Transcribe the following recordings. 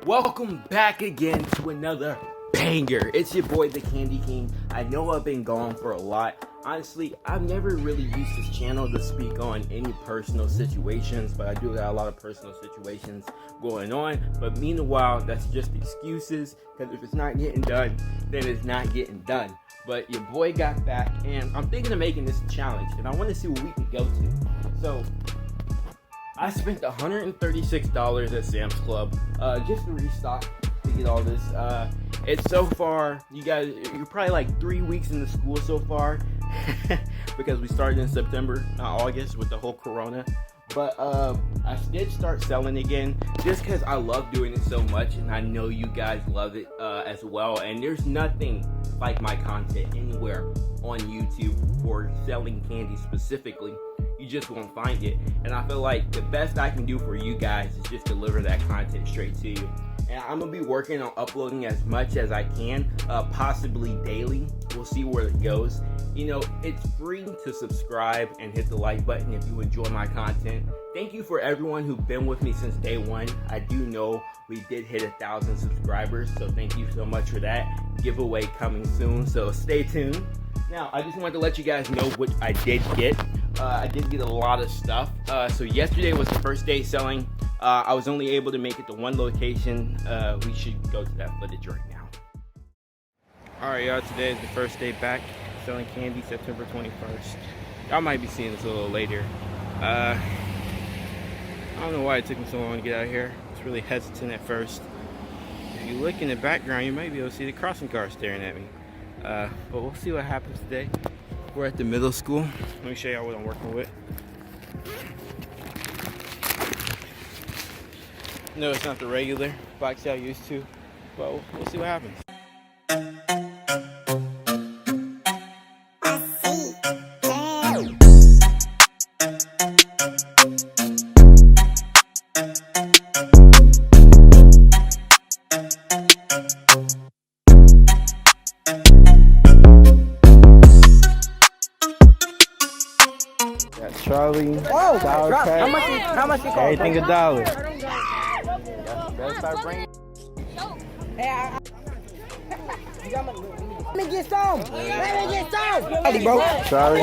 Welcome back again to another banger. It's your boy, the Candy King. I know I've been gone for a lot. Honestly, I've never really used this channel to speak on any personal situations, but I do got a lot of personal situations going on. But meanwhile, that's just excuses, because if it's not getting done, then it's not getting done. But your boy got back, and I'm thinking of making this a challenge, and I want to see what we can go to. So, I spent $136 at Sam's Club just to restock to get all this. It's so far, you guys, you're probably like 3 weeks into school so far because we started in September, not August, with the whole corona. But I did start selling again just because I love doing it so much, and I know you guys love it as well. And there's nothing like my content anywhere on YouTube for selling candy specifically. You just won't find it. And I feel like the best I can do for you guys is just deliver that content straight to you. And I'm gonna be working on uploading as much as I can, possibly daily. We'll see where it goes. You know, it's free to subscribe and hit the like button if you enjoy my content. Thank you for everyone who's been with me since day one. I do know we did hit 1,000 subscribers, so thank you so much for that. Giveaway coming soon, so stay tuned. Now, I just wanted to let you guys know what I did get. I did get a lot of stuff. So yesterday was the first day selling. I was only able to make it to one location. We should go to that footage right now. Alright, y'all, today is the first day back selling candy, September 21st. Y'all might be seeing this a little later. I don't know why it took me so long to get out of here. I was really hesitant at first. If you look in the background, you might be able to see the crossing guard staring at me. But we'll see what happens today. We're at the middle school. Let me show y'all what I'm working with. No, it's not the regular box y'all used to, but we'll see what happens. Charlie, Sour Patch, how much it cost? Everything $1. Better start bringing. Hey, let me get some. Let me get some. Hey, bro. Sorry.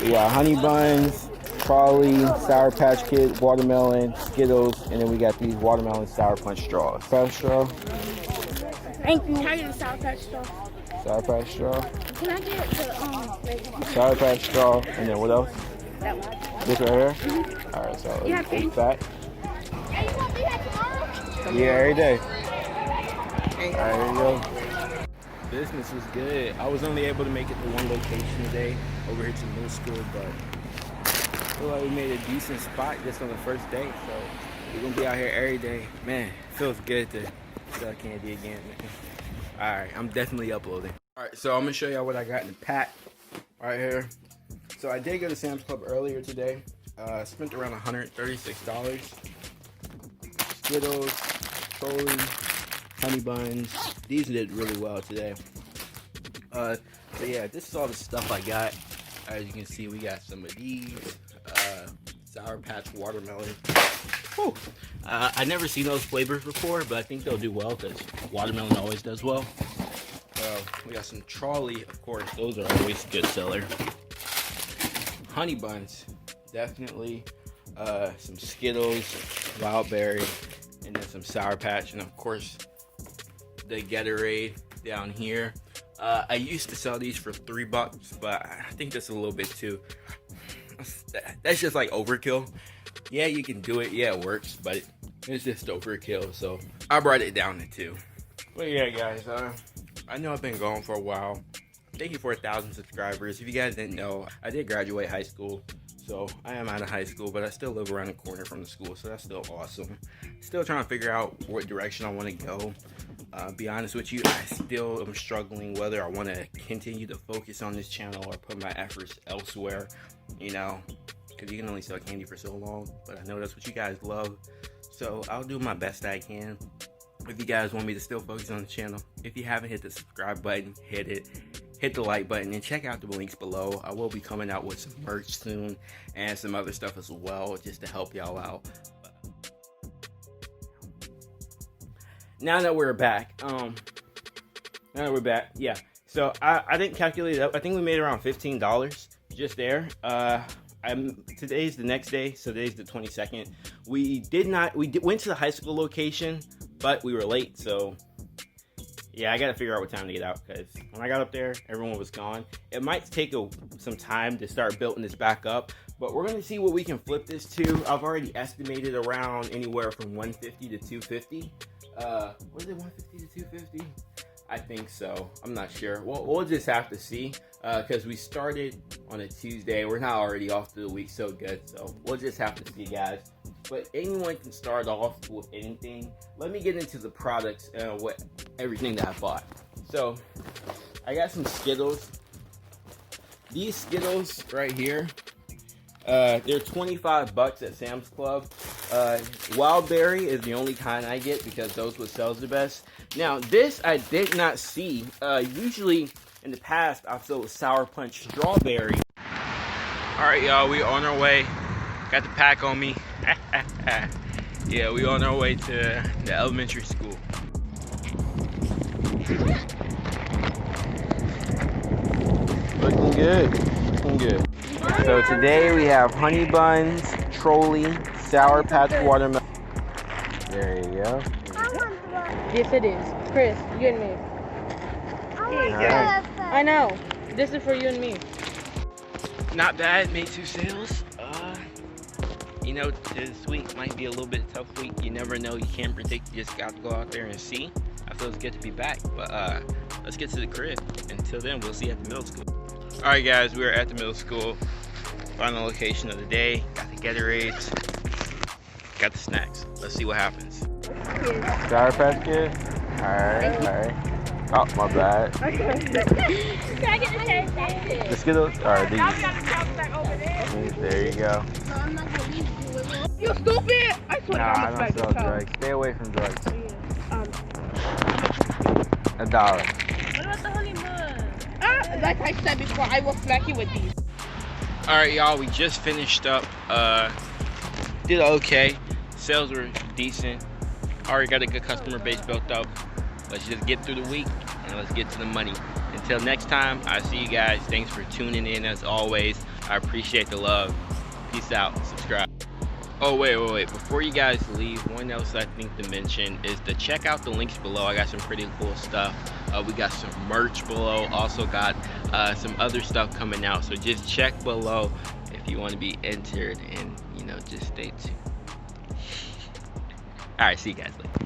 We got honey buns, Charlie, Sour Patch Kid, watermelon, Skittles, and then we got these watermelon Sour Punch straws. Sour straw. Thank you. Can I get a Sour Patch straw? Sour Patch straw. Can I get the Sour Patch straw, and then what else? that one? This right here? Mm-hmm. Alright, so You let's have take that. Hey, you want to do that tomorrow? Yeah, every day. Alright, there you go. Business was good. I was only able to make it to one location today, over here to middle school, but I feel like we made a decent spot just on the first day, so we're gonna be out here every day. Man, it feels good to sell candy again, man. Alright, I'm definitely uploading. Alright, so I'm gonna show y'all what I got in the pack right here. So I did go to Sam's Club earlier today. Spent around $136. Skittles, Charlie, honey buns. These did really well today. So yeah, this is all the stuff I got. As you can see, we got some of these. Sour Patch watermelon. Whew. I never seen those flavors before, but I think they'll do well because watermelon always does well. We got some Charlie, of course. Those are always a good seller. Honey buns, definitely. Some Skittles, wild berry, and then some Sour Patch, and of course the Gatorade down here. I used to sell these for $3, but I think that's a little bit too. That's just like overkill. Yeah, you can do it. Yeah, it works, but it's just overkill. So I brought it down to 2. But yeah, guys, I know I've been gone for a while. Thank you for 1,000 subscribers. If you guys didn't know, I did graduate high school. So I am out of high school, but I still live around the corner from the school, so that's still awesome. Still trying to figure out what direction I want to go. Be honest with you, I still am struggling whether I want to continue to focus on this channel or put my efforts elsewhere, you know, because you can only sell candy for so long, but I know that's what you guys love. So I'll do my best I can. If you guys want me to still focus on the channel, if you haven't hit the subscribe button, hit it. hit the like button and check out the links below. I will be coming out with some merch soon and some other stuff as well, just to help y'all out. Now that we're back, yeah. So I didn't calculate it up. I think we made around $15 just there. Today's the next day, so today's the 22nd. We went to the high school location, but we were late, so yeah, I gotta figure out what time to get out, because when I got up there, everyone was gone. It might take some time to start building this back up, but we're gonna see what we can flip this to. I've already estimated around anywhere from 150 to 250. Was it 150 to 250? I think so. I'm not sure. We'll just have to see, because we started on a Tuesday. We're not already off to the week so good, so we'll just have to see, guys. But anyone can start off with anything. Let me get into the products and everything that I bought. So I got some Skittles. These Skittles right here, they're 25 bucks at Sam's Club. Wild berry is the only kind I get because those what sells the best. Now this I did not see. Usually in the past I've sold Sour Punch strawberry. All right, y'all, we on our way. Got the pack on me. Yeah, we on our way to the elementary school. Looking good. Looking good. So today we have honey buns, trolley, Sour Patch watermelon. There you go. Yes, it is. Chris, you and me. Right. I know. This is for you and me. Not bad. Made 2 sales. You know, this week might be a little bit tough week. You never know. You can't predict. You just got to go out there and see. I feel it's good to be back. But let's get to the crib. Until then, we'll see you at the middle school. All right, guys. We're at the middle school. Final location of the day. Got the Gatorades. Got the snacks. Let's see what happens. Sour Patch Kid? Alright, alright. Oh, my bad. Can I get the taste? The Skittles are these. There you go. You stupid! I swear Nah, I don't sell drugs. Stay away from drugs. $1. What about the honey bun? Like I said before, I will flack you with these. Alright, y'all, we just finished up. Did okay. Sales were decent. Already got a good customer base built up. Let's just get through the week and let's get to the money. Until next time, I see you guys. Thanks for tuning in as always. I appreciate the love. Peace out. Subscribe. Oh, wait. Before you guys leave, one else I think to mention is to check out the links below. I got some pretty cool stuff. We got some merch below. Also got some other stuff coming out. So just check below if you want to be entered, and, you know, just stay tuned. All right, see you guys later.